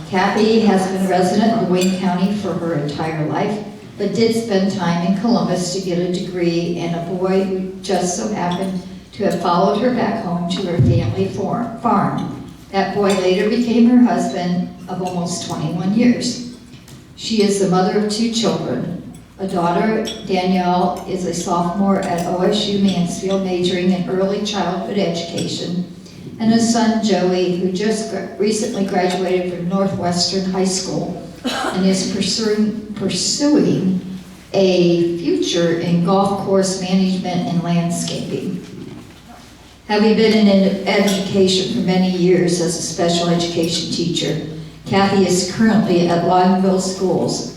Cathy has been a resident of Wayne County for her entire life, but did spend time in Columbus to get a degree, and a boy who just so happened to have followed her back home to her family farm. That boy later became her husband of almost 21 years. She is the mother of 2 children. A daughter, Danielle, is a sophomore at OSU Mansfield, majoring in early childhood education, and a son, Joey, who just recently graduated from Northwestern High School and is pursuing a future in golf course management and landscaping. Having been in education for many years as a special education teacher, Cathy is currently at Loudonville Schools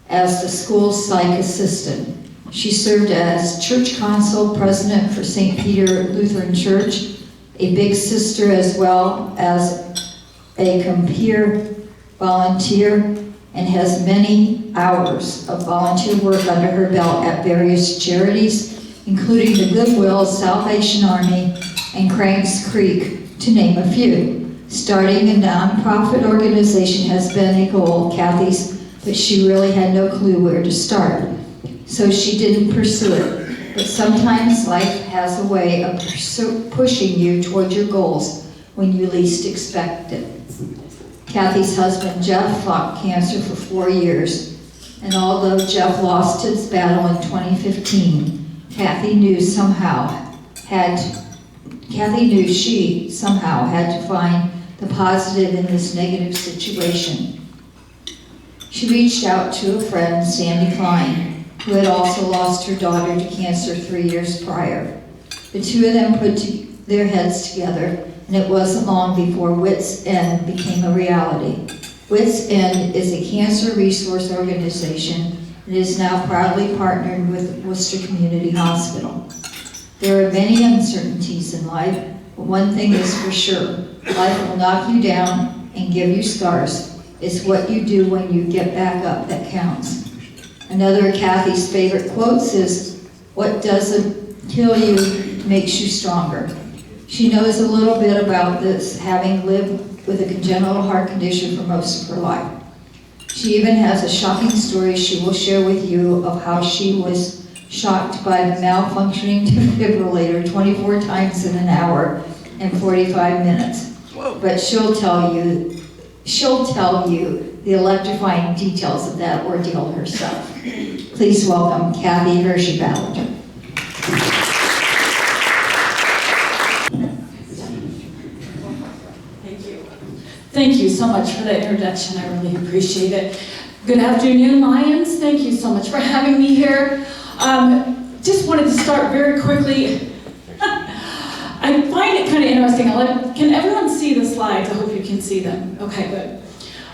as the school psych assistant. She served as church council president for St. Peter Lutheran Church, a big sister, as well as a compeer volunteer, and has many hours of volunteer work under her belt at various charities, including the Goodwill, Salvation Army, and Cranks Creek, to name a few. Starting a nonprofit organization has been a goal of Cathy's, but she really had no clue where to start. So she didn't pursue it. But sometimes life has a way of pushing you toward your goals when you least expect it. Cathy's husband, Jeff, fought cancer for 4 years. And although Jeff lost his battle in 2015, Cathy knew she somehow had to find the positive in this negative situation. She reached out to a friend, Sandy Klein, who had also lost her daughter to cancer 3 years prior. The two of them put their heads together, and it wasn't long before Whit's End became a reality. Whit's End is a cancer resource organization and is now proudly partnered with Wooster Community Hospital. There are many uncertainties in life, but one thing is for sure: life will knock you down and give you scars. It's what you do when you get back up that counts. Another of Cathy's favorite quotes is, "What doesn't kill you makes you stronger." She knows a little bit about this, having lived with a congenital heart condition for most of her life. She even has a shocking story she will share with you of how she was shocked by the malfunctioning defibrillator 24 times in an hour and 45 minutes. Whoa. But she'll tell you the electrifying details of that ordeal herself. Please welcome Cathy Hershey Ballinger. Thank you so much for that introduction. I really appreciate it. Good afternoon, Lions. Thank you so much for having me here. Just wanted to start very quickly. I find it kind of interesting. Can everyone see the slides? I hope you can see them. Okay, good.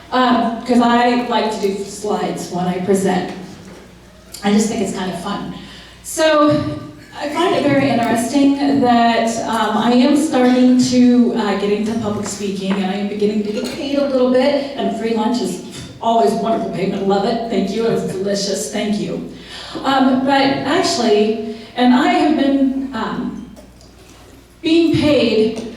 Because I like to do slides when I present. I just think it's kind of fun. So I find it very interesting that I am starting to get into public speaking, and I am beginning to get paid a little bit, and free lunch is always wonderful payment. Love it. Thank you. It was delicious. Thank you. But actually, and I have been being paid,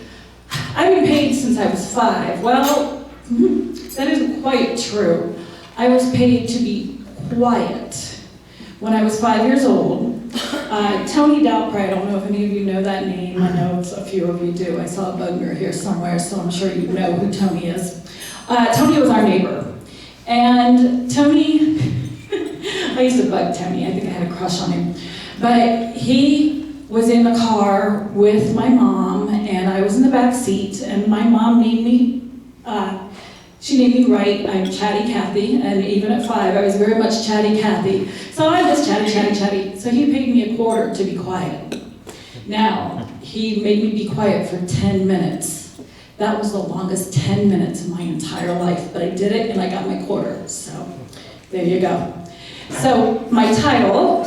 I've been paid since I was 5. Well, that isn't quite true. I was paid to be quiet when I was 5 years old. Tony Dalpry, I don't know if any of you know that name. I know a few of you do. I saw a Ballinger here somewhere, so I'm sure you know who Tony is. Tony was our neighbor. And Tony, I used to bug Tony. I think I had a crush on him. But he was in the car with my mom, and I was in the back seat, and my mom named me, she named me right. I'm Chatty Cathy, and even at 5, I was very much Chatty Cathy. So I'm just chatty. So he paid me $0.25 to be quiet. Now, he made me be quiet for 10 minutes. That was the longest 10 minutes in my entire life, but I did it and I got my $0.25. So there you go. So my title,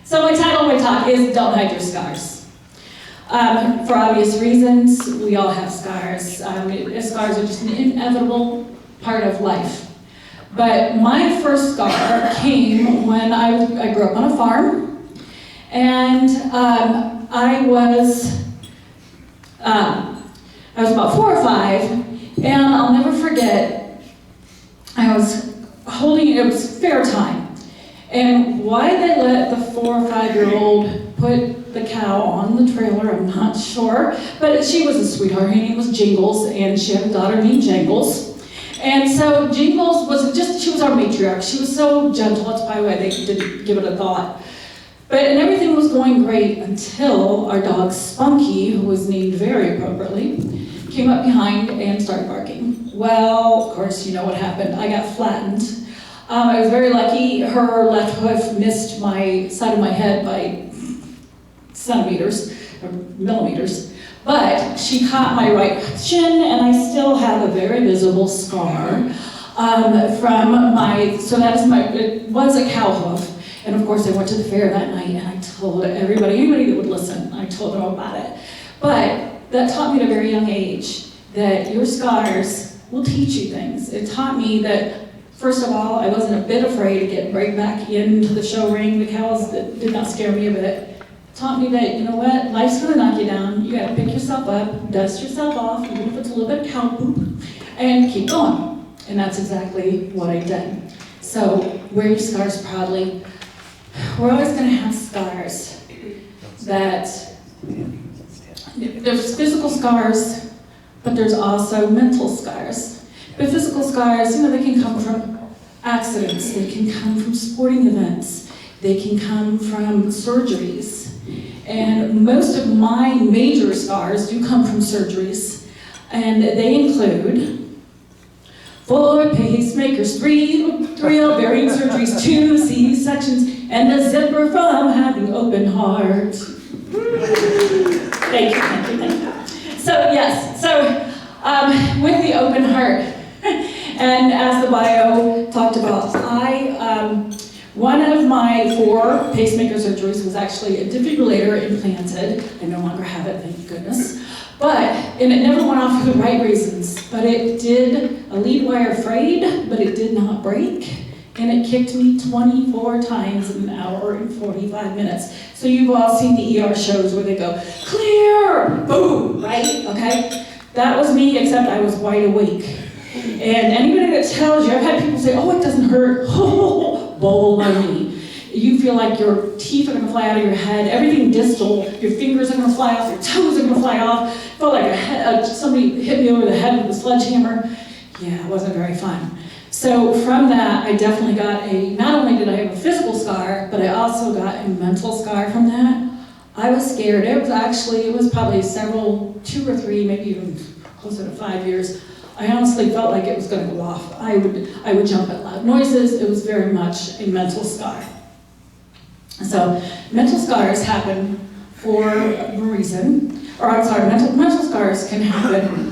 So my title of my talk is Don't Hide Your Scars. For obvious reasons, we all have scars. Scars are just an inevitable part of life. But my first scar came when I grew up on a farm, and I was I was about 4 or 5, and I'll never forget, I was holding, it was fair time. And why they let the 4 or 5-year-old put the cow on the trailer, I'm not sure. But she was a sweetheart. Her name was Jingles, and she had a daughter named Jangles. And so Jingles she was our matriarch. She was so gentle, that's probably why they didn't give it a thought. And everything was going great until our dog Spunky, who was named very appropriately, came up behind and started barking. Well, of course, you know what happened. I got flattened. I was very lucky. Her left hoof missed my side of my head by centimeters, or millimeters, but she caught my right shin, and I still have a very visible scar from it was a cow hoof. And of course, I went to the fair that night, and I told anybody that would listen, I told them about it. But that taught me at a very young age that your scars will teach you things. It taught me that, first of all, I wasn't a bit afraid to get right back into the show ring. The cows did not scare me a bit. It taught me that, you know what, life's gonna knock you down. You gotta pick yourself up, dust yourself off, even if it's a little bit of cow poop, and keep going. And that's exactly what I did. So wear your scars proudly. We're always gonna have scars there's physical scars, but there's also mental scars. But physical scars, they can come from accidents, they can come from sporting events, they can come from surgeries. And most of my major scars do come from surgeries, and they include 4 pacemakers, 3 ovarian surgeries, 2 C-sections, and a zipper from having open heart. Thank you. So yes, with the open heart, and as the bio talked about, one of my 4 pacemaker surgeries was actually a defibrillator implanted. I no longer have it, thank goodness. And it never went off for the right reasons. But it did a lead wire frayed, but it did not break. And it kicked me 24 times in an hour and 45 minutes. So you've all seen the ER shows where they go, clear, boom, right? Okay? That was me, except I was wide awake. And anybody that tells you, I've had people say, oh, it doesn't hurt, baloney. You feel like your teeth are gonna fly out of your head, everything distal, your fingers are gonna fly off, your toes are gonna fly off. Felt like somebody hit me over the head with a sledgehammer. Yeah, it wasn't very fun. So from that, I definitely got not only did I have a physical scar, but I also got a mental scar from that. I was scared. It was probably 2 or 3, maybe even closer to 5 years. I honestly felt like it was gonna go off. I would jump at loud noises. It was very much a mental scar. So mental scars happen for a reason, mental scars can happen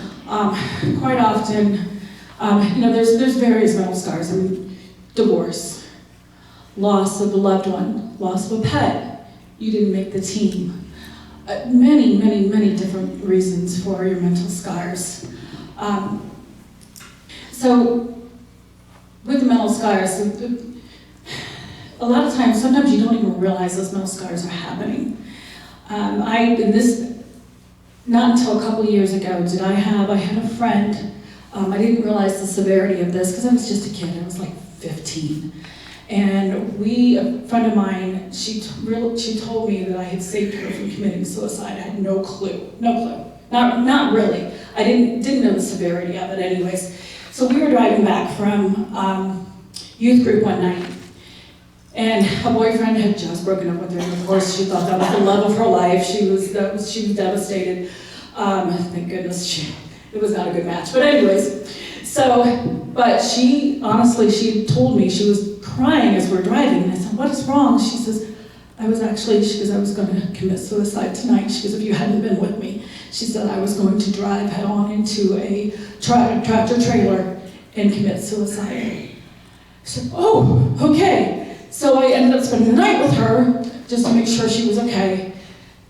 quite often. There's various mental scars. Divorce, loss of a loved one, loss of a pet, you didn't make the team. Many, many, many different reasons for your mental scars. So with the mental scars, a lot of times, sometimes you don't even realize those mental scars are happening. Not until a couple years ago did I had a friend. I didn't realize the severity of this because I was just a kid. I was like 15. And a friend of mine, she told me that I had saved her from committing suicide. I had no clue. Not really. I didn't know the severity of it anyways. So we were driving back from youth group one night. And her boyfriend had just broken up with her, and of course she thought that was the love of her life. She was devastated. Thank goodness it was not a good match. But anyways, but she told me she was crying as we were driving, and I said, what is wrong? She says, I was going to commit suicide tonight. She goes, if you hadn't been with me. She said, I was going to drive head on into a tractor trailer and commit suicide. I said, oh, okay. So I ended up spending the night with her just to make sure she was okay.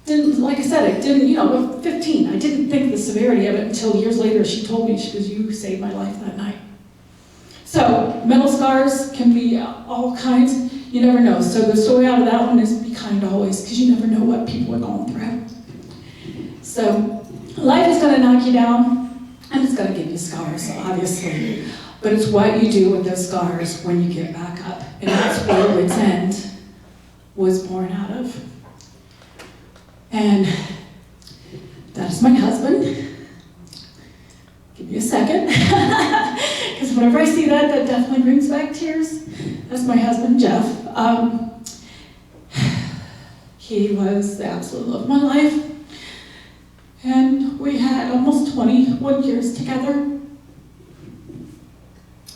Like I said, I didn't, 15, I didn't think the severity of it until years later. She told me, she goes, you saved my life that night. So mental scars can be all kinds. You never know. So the story out of that one is be kind always, because you never know what people are going through. So life is going to knock you down, and it's going to give you scars, obviously. But it's what you do with those scars when you get back up. And that's where Whit's End was born out of. And that is my husband. Give me a second. Because whenever I see that, that definitely brings back tears. That's my husband, Jeff. He was the absolute love of my life. And we had almost 21 years together.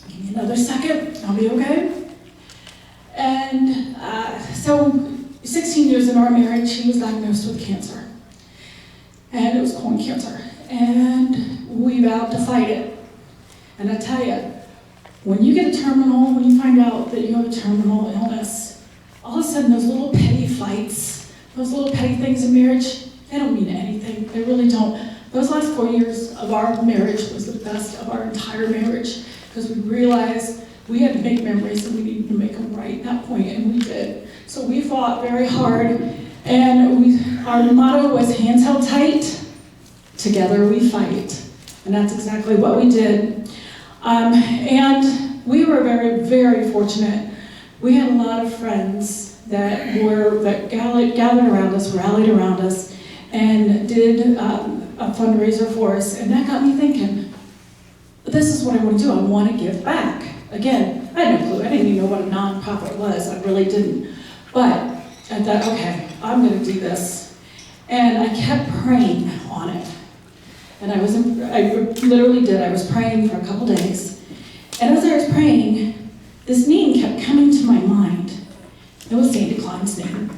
Give me another second, I'll be okay. And so 16 years in our marriage, he was diagnosed with cancer. And it was colon cancer. And we vowed to fight it. And I tell you, when you get a terminal, when you find out that you have a terminal illness, all of a sudden those little petty fights, those little petty things in marriage, they don't mean anything. They really don't. Those last 4 years of our marriage was the best of our entire marriage because we realized we had to make memories and we needed to make them right at that point, and we did. So we fought very hard, and our motto was hands held tight, together we fight. And that's exactly what we did. And we were very, very fortunate. We had a lot of friends that gathered around us, rallied around us, and did a fundraiser for us. And that got me thinking, this is what I want to do. I want to give back. Again, I had no clue. I didn't even know what a nonprofit was. I really didn't. But I thought, okay, I'm going to do this. And I kept praying on it. And I literally did. I was praying for a couple days. And as I was praying, this name kept coming to my mind. It was Sandy Klein's name.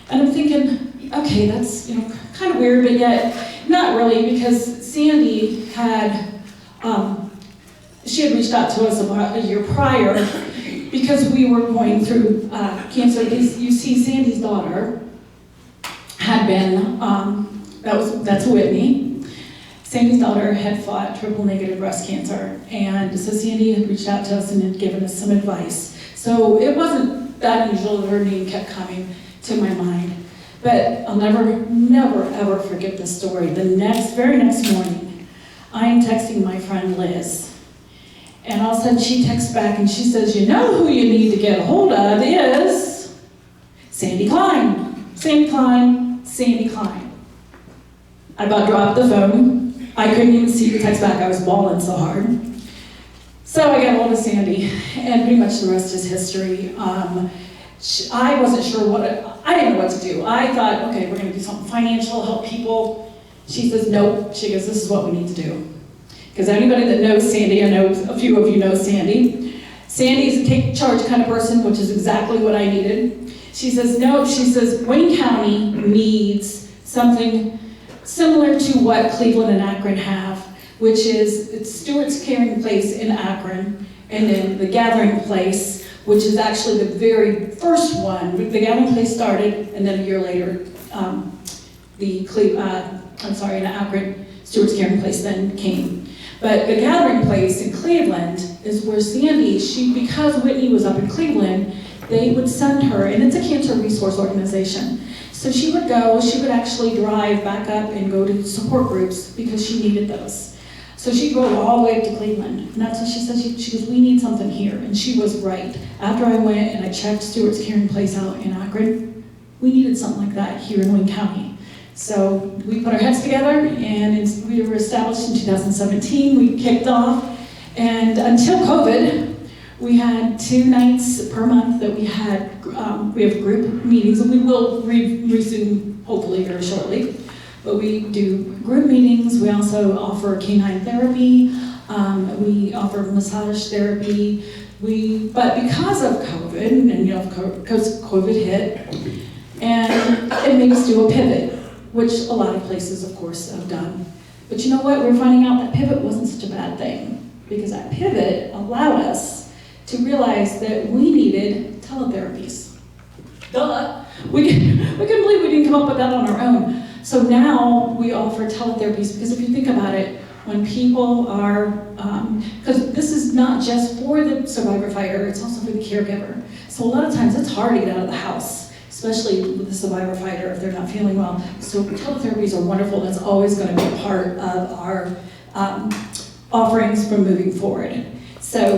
And I'm thinking, okay, that's kind of weird, but yet not really, because Sandy had, she had reached out to us about a year prior because we were going through cancer. You see, Sandy's daughter had been, that's Whitney. Sandy's daughter had fought triple-negative breast cancer, and so Sandy had reached out to us and had given us some advice. So it wasn't that unusual that her name kept coming to my mind. But I'll never, ever forget this story. The very next morning, I am texting my friend Liz, and all of a sudden she texts back and she says, you know who you need to get a hold of is Sandy Klein. Sandy Klein, Sandy Klein. I about dropped the phone. I couldn't even see the text back. I was bawling so hard. So I got a hold of Sandy, and pretty much the rest is history. I wasn't sure I didn't know what to do. I thought, okay, we're going to do something financial, help people. She says, nope. She goes, this is what we need to do. Because anybody that knows Sandy, I know a few of you know Sandy. Sandy's a take charge kind of person, which is exactly what I needed. She says, no. She says, Wayne County needs something similar to what Cleveland and Akron have, which is it's Stewart's Caring Place in Akron, and then the Gathering Place, which is actually the very first one. The Gathering Place started, and then a year later, in Akron, Stewart's Caring Place then came. But the Gathering Place in Cleveland is where Sandy, because Whitney was up in Cleveland, they would send her, and it's a cancer resource organization. So she would actually drive back up and go to support groups because she needed those. So she drove all the way up to Cleveland, and that's what she said. She goes, we need something here, and she was right. After I went and I checked Stewart's Caring Place out in Akron, we needed something like that here in Wayne County. So we put our heads together, and we were established in 2017. We kicked off, and until COVID, we had 2 nights per month that we have group meetings, and we will resume hopefully very shortly. But we do group meetings. We also offer canine therapy. We offer massage therapy. But because of COVID, and because COVID hit, and it made us do a pivot, which a lot of places, of course, have done. But you know what? We're finding out that pivot wasn't such a bad thing, because that pivot allowed us to realize that we needed teletherapies. Duh! We couldn't believe we didn't come up with that on our own. So now we offer teletherapies, because if you think about it, when people are, because this is not just for the survivor fighter, it's also for the caregiver. So a lot of times it's hard to get out of the house. especially with the survivor fighter if they're not feeling well. So teletherapies are wonderful. That's always going to be a part of our offerings from moving forward. So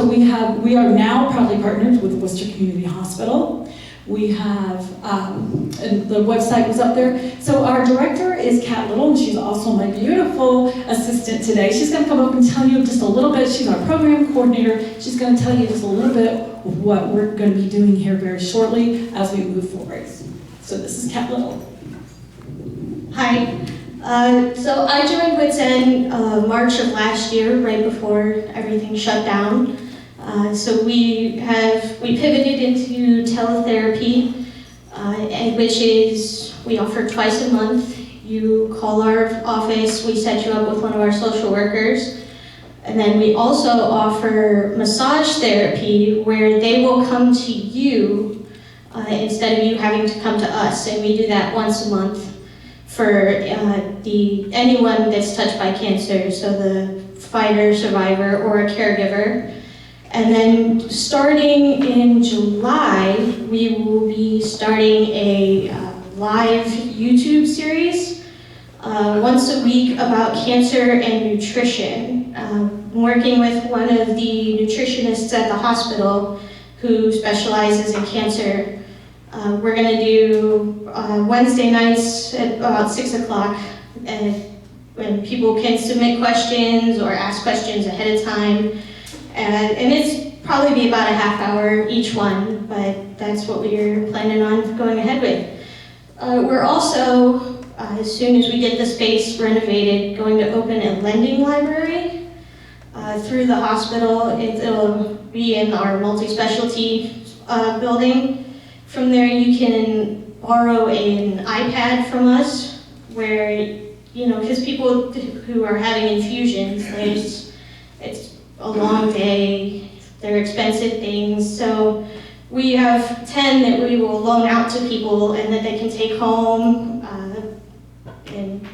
we are now proudly partnered with Wooster Community Hospital. We have, and the website was up there. So our director is Kat Little, and she's also my beautiful assistant today. She's going to come up and tell you just a little bit. She's our program coordinator. She's going to tell you just a little bit of what we're going to be doing here very shortly as we move forward. So this is Kat Little. Hi. So I joined Whit's March of last year, right before everything shut down. So we pivoted into teletherapy, which is we offer twice a month. You call our office, we set you up with one of our social workers, and then we also offer massage therapy where they will come to you instead of you having to come to us, and we do that once a month for anyone that's touched by cancer, so the fighter, survivor, or a caregiver. And then starting in July, we will be starting a live YouTube series once a week about cancer and nutrition. Working with one of the nutritionists at the hospital who specializes in cancer. We're going to do Wednesday nights at about 6 o'clock, when people can submit questions or ask questions ahead of time. And it's probably be about a half hour each one, but that's what we're planning on going ahead with. We're also, as soon as we get the space renovated, going to open a lending library through the hospital. It'll be in our multi-specialty building. From there you can borrow an iPad from us where, because people who are having infusions, it's a long day, they're expensive things, so we have 10 that we will loan out to people and that they can take home and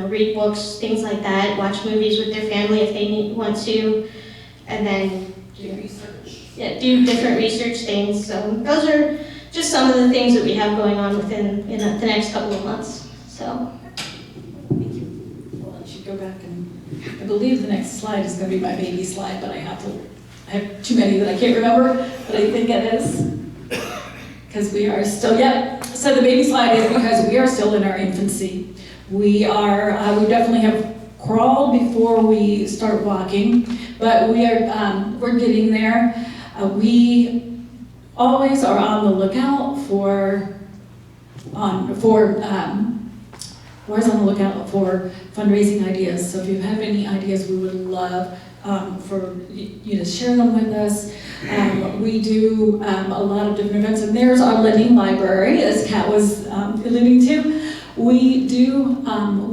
read books, things like that, watch movies with their family if they want to, and then do research. Yeah, do different research things. So those are just some of the things that we have going on within the next couple of months. So. Thank you. We'll let you go back, and I believe the next slide is going to be my baby slide, but I have too many that I can't remember, but I think it is. Because we are still, so the baby slide is because we are still in our infancy. We definitely have crawled before we start walking, but we're getting there. We always are on the lookout for fundraising ideas. So if you have any ideas, we would love for you to share them with us. We do a lot of different events, and there's our lending library, as Kat was alluding to. We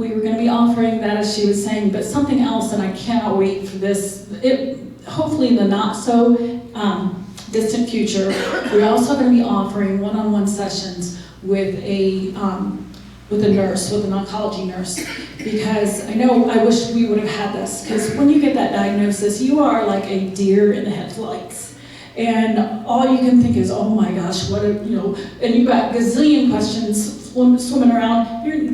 were going to be offering that, as she was saying, but something else, and I cannot wait for this. Hopefully in the not so distant future, we're also going to be offering one-on-one sessions with a nurse, with an oncology nurse, because I wish we would have had this, because when you get that diagnosis, you are like a deer in the headlights, and all you can think is, oh my gosh, and you've got gazillion questions swimming around.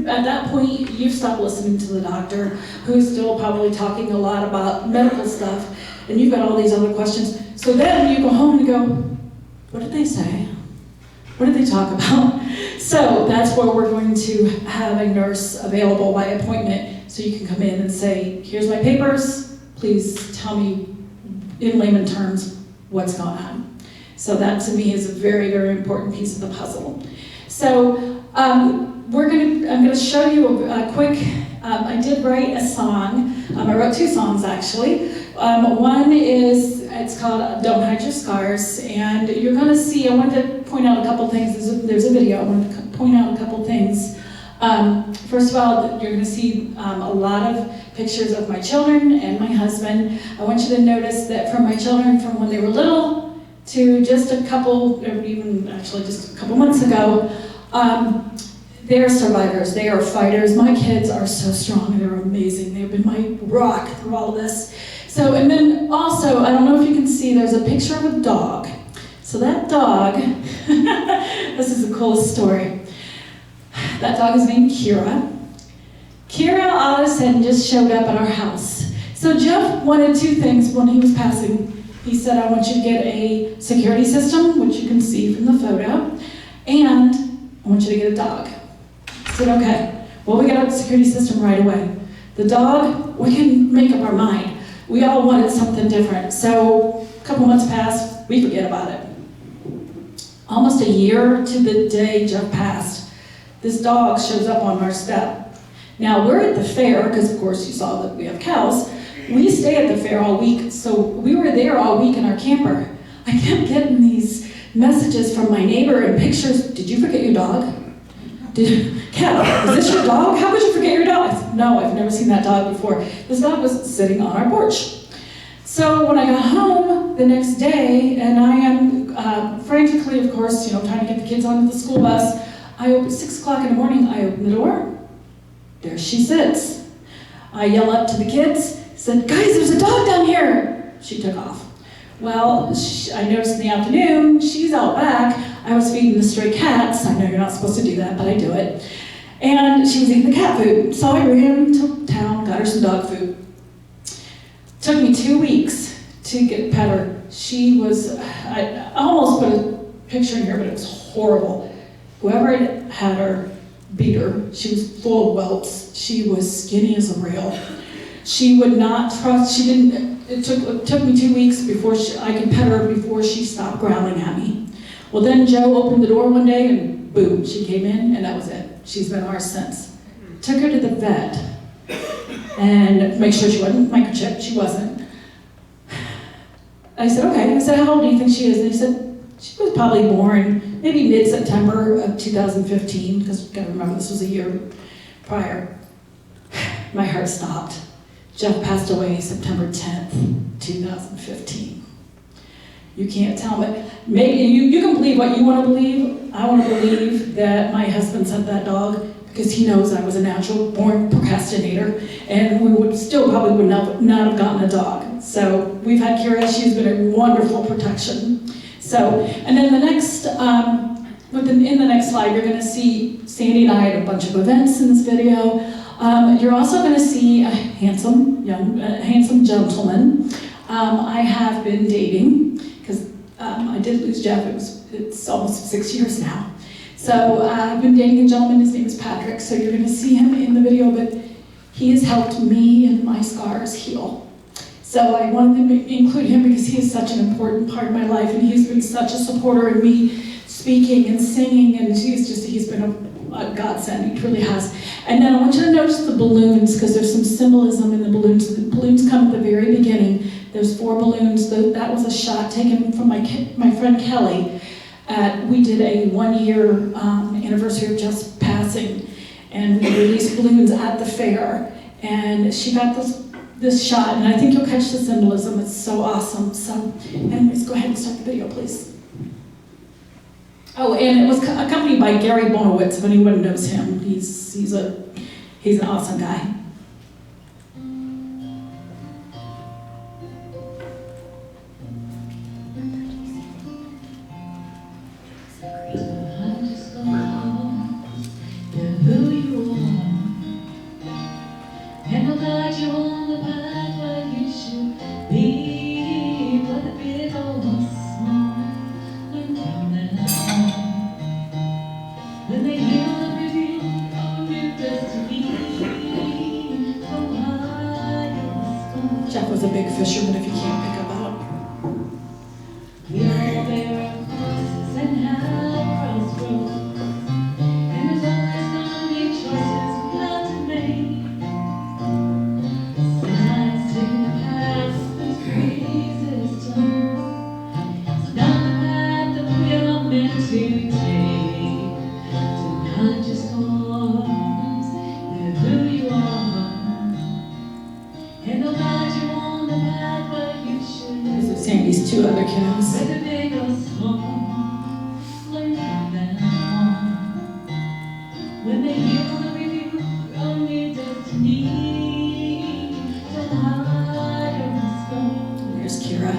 At that point, you've stopped listening to the doctor, who's still probably talking a lot about medical stuff, and you've got all these other questions. So then you go home and you go, what did they say? What did they talk about? So that's where we're going to have a nurse available by appointment, so you can come in and say, here's my papers, please tell me in layman terms what's going on. So that to me is a very, very important piece of the puzzle. So I'm going to show you a quick, I did write a song. I wrote 2 songs actually. One is, it's called Don't Hide Your Scars, and you're going to see, I wanted to point out a couple things. There's a video, I wanted to point out a couple things. First of all, you're going to see a lot of pictures of my children and my husband. I want you to notice that from my children, from when they were little to just a couple, or even actually just a couple months ago, they're survivors, they are fighters. My kids are so strong, they're amazing. They've been my rock through all of this. So, and then also, I don't know if you can see, there's a picture of a dog. So that dog, this is the coolest story. That dog is named Kira. Kira all of a sudden just showed up at our house. So Jeff wanted two things when he was passing. He said, I want you to get a security system, which you can see from the photo, and I want you to get a dog. I said, okay. Well, we got a security system right away. The dog, we can make up our mind. We all wanted something different. So a couple months passed, we forget about it. Almost a year to the day Jeff passed, this dog shows up on our step. Now, we're at the fair, because of course you saw that we have cows. We stay at the fair all week, so we were there all week in our camper. I kept getting these messages from my neighbor and pictures. Did you forget your dog? Cat, is this your dog? How could you forget your dog? I said, no, I've never seen that dog before. This dog was sitting on our porch. So when I got home the next day, and I am frantically, of course, trying to get the kids onto the school bus, I open 6 o'clock in the morning, I open the door. There she sits. I yell up to the kids, said, guys, there's a dog down here. She took off. Well, I noticed in the afternoon, she's out back. I was feeding the stray cats. I know you're not supposed to do that, but I do it. And she was eating the cat food. So I ran to town, got her some dog food. Took me 2 weeks to pet her. She was, I almost put a picture in here, but it was horrible. Whoever had her beat her. She was full of welts. She was skinny as a rail. She would not trust, it took me 2 weeks before I could pet her before she stopped growling at me. Well, then Joe opened the door one day and boom, she came in and that was it. She's been ours since. Took her to the vet and make sure she wasn't microchipped. She wasn't. I said, okay. I said, how old do you think she is? And he said, she was probably born maybe mid-September of 2015, because you gotta remember this was a year prior. My heart stopped. Jeff passed away September 10th, 2015. You can't tell me. Maybe you can believe what you want to believe. I want to believe that my husband sent that dog because he knows I was a natural born procrastinator, and we would still probably would not have gotten a dog. So we've had Kira. She's been a wonderful protection. So, and then the next, in the next slide, you're going to see Sandy and I had a bunch of events in this video. You're also going to see a handsome gentleman. I have been dating because I did lose Jeff. It's almost 6 years now. So I've been dating a gentleman. His name is Patrick. So you're going to see him in the video, but he has helped me and my scars heal. So I wanted to include him because he is such an important part of my life, and he's been such a supporter in me speaking and singing, and he's been a godsend. He truly has. And then I want you to notice the balloons, because there's some symbolism in the balloons. The balloons come at the very beginning. There's 4 balloons. That was a shot taken from my friend Kelly. We did a 1-year anniversary of Jeff's passing, and we released balloons at the fair. And she got this shot, and I think you'll catch the symbolism. It's so awesome. So, anyways, go ahead and start the video, please. Oh, and it was accompanied by Gary Bonowitz, if anyone knows him. He's an awesome guy. Jeff was a big fisherman, if you can't pick him out. Sandy's 2 other kiddos. There's Kira.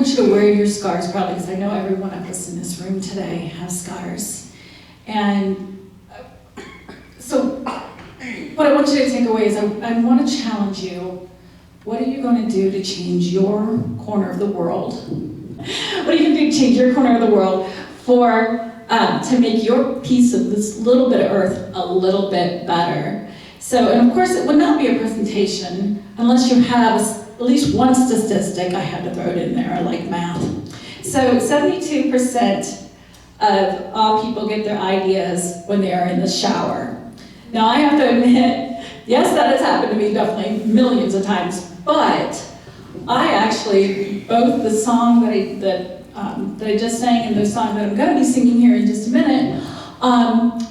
want you to wear your scars proudly, because I know every one of us in this room today has scars. And so what I want you to take away is I want to challenge you. What are you going to do to change your corner of the world? What are you going to do to change your corner of the world to make your piece of this little bit of earth a little bit better? So, and of course, it would not be a presentation unless you have at least one statistic. I had to throw it in there, I like math. So 72% of all people get their ideas when they are in the shower. Now, I have to admit, yes, that has happened to me definitely millions of times, but I actually, both the song that I just sang and the song that I'm going to be singing here in just a minute,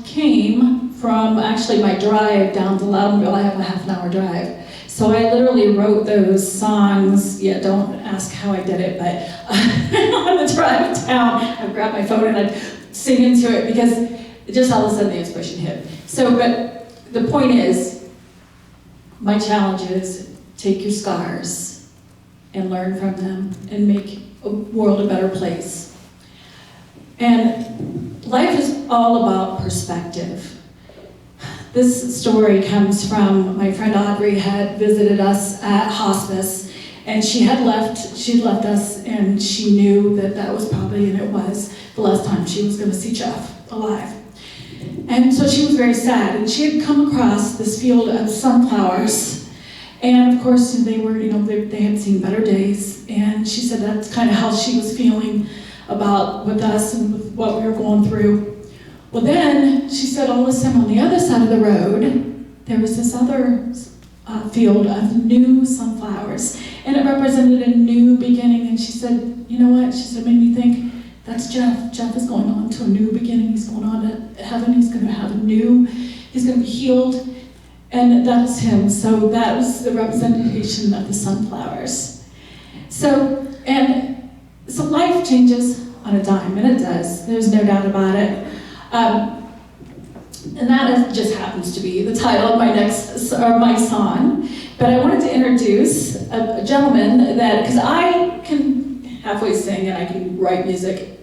came from actually my drive down to Loudonville. I have a half-an-hour drive. So I literally wrote those songs. Yeah, don't ask how I did it, but on the drive down, I grabbed my phone and I'd sing into it because just all of a sudden the inspiration hit. So, but the point is, my challenge is take your scars and learn from them and make a world a better place. And life is all about perspective. This story comes from my friend Audrey had visited us at hospice, and she'd left us, and she knew that was probably, and it was, the last time she was going to see Jeff alive. And so she was very sad, and she had come across this field of sunflowers, and of course they were, they had seen better days, and she said that's kind of how she was feeling with us and with what we were going through. Well, then she said all of a sudden on the other side of the road, there was this other field of new sunflowers, and it represented a new beginning. And she said, you know what? She said, it made me think, that's Jeff. Jeff is going on to a new beginning. He's going on to heaven. He's going to have he's going to be healed. And that was him. So that was the representation of the sunflowers. So life changes on a dime, and it does. There's no doubt about it. And that just happens to be the title of my song. But I wanted to introduce a gentleman because I can halfway sing and I can write music.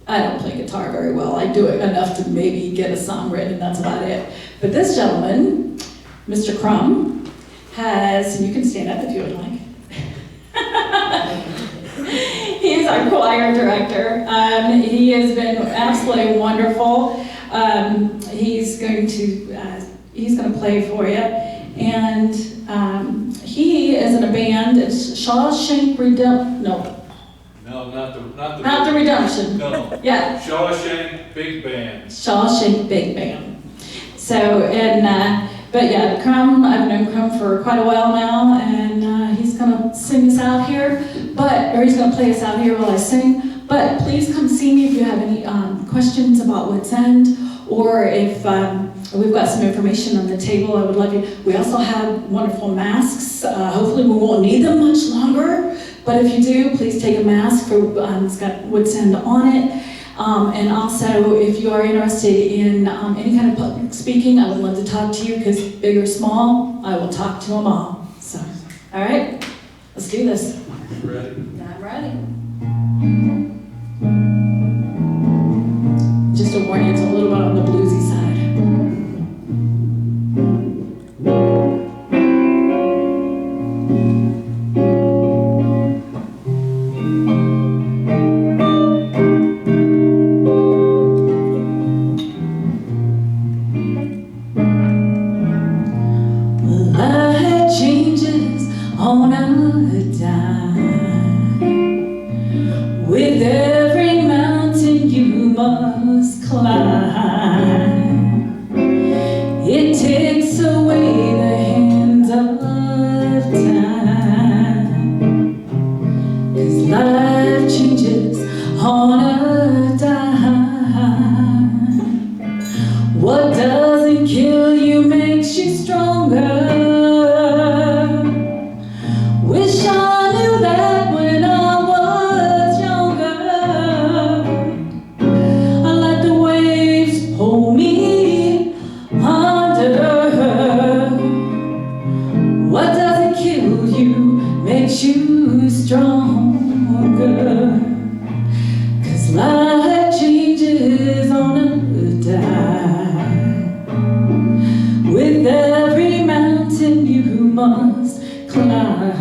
I don't play guitar very well. I do it enough to maybe get a song written, and that's about it. But this gentleman, Mr. C.Crum, and you can stand up if you would like. He is our choir director. He has been absolutely wonderful. He's going to play for you, and he is in a band. It's Shawshank Redemption. No, not the Redemption. No. Yeah. Shawshank Big Band. Shawshank Big Band. So but yeah, C.Crum, I've known C.Crum for quite a while now, and he's going to sing us out here, or he's going to play us out here while I sing. But please come see me if you have any questions about Wit's End, or if we've got some information on the table. I would love you. We also have wonderful masks. Hopefully we won't need them much longer, but if you do, please take a mask. It's got Wit's End on it. And also, if you are interested in any kind of public speaking, I would love to talk to you, because big or small, I will talk to them all. So, all right, let's do this. You ready? I'm ready. Just a warning, it's a little bit on the bluesy side. On a dime, with every mountain you must climb, it takes away the hands of time, 'cause life changes on a dime. What doesn't kill you makes you stronger. Wish I knew that when I was younger. I let the waves pull me under. What doesn't kill you makes you strong. stronger. 'Cause life changes on a dime. With every mountain you must climb.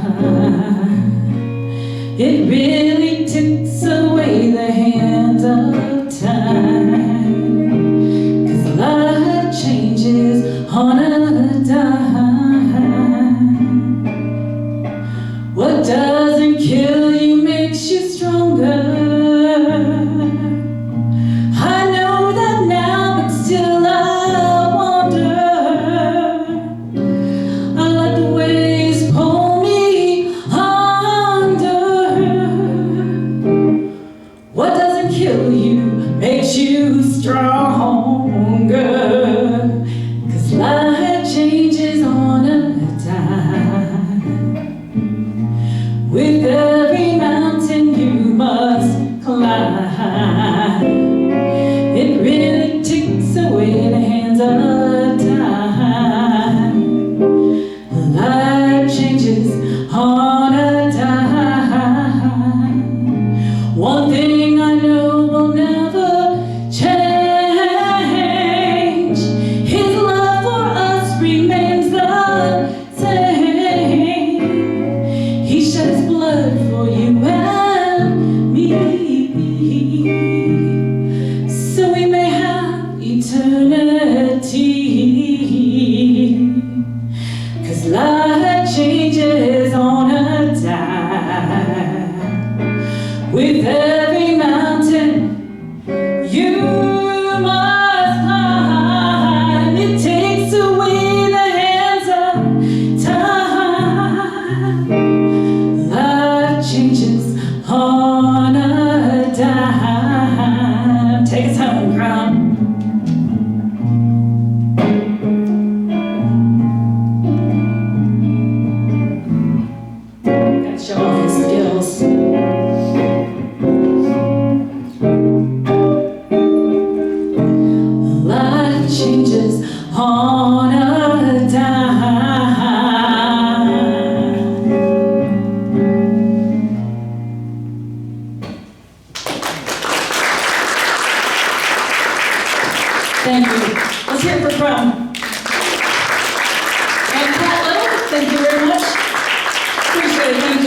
It really takes away the hands of time. 'Cause life changes on a dime. What doesn't kill you makes you stronger. I know that now, but still I wonder. I let the waves pull me under. What doesn't kill you makes you stronger. 'Cause life changes on a dime. With every mountain you must climb. It really takes away the hands of time. Life changes on a dime. One thing I know will never change. His love for us remains the same. He shed his blood for you and me, so we may have eternity. 'Cause life changes on a dime. With every mountain you must climb. It takes away the hands of time. Life changes on a dime. Take us home, C.Crum. Gotta show off his skills. Life changes on a dime. Thank you. Let's hear it for C.Crum. And Pat Little, thank you very much. Appreciate it, thank you.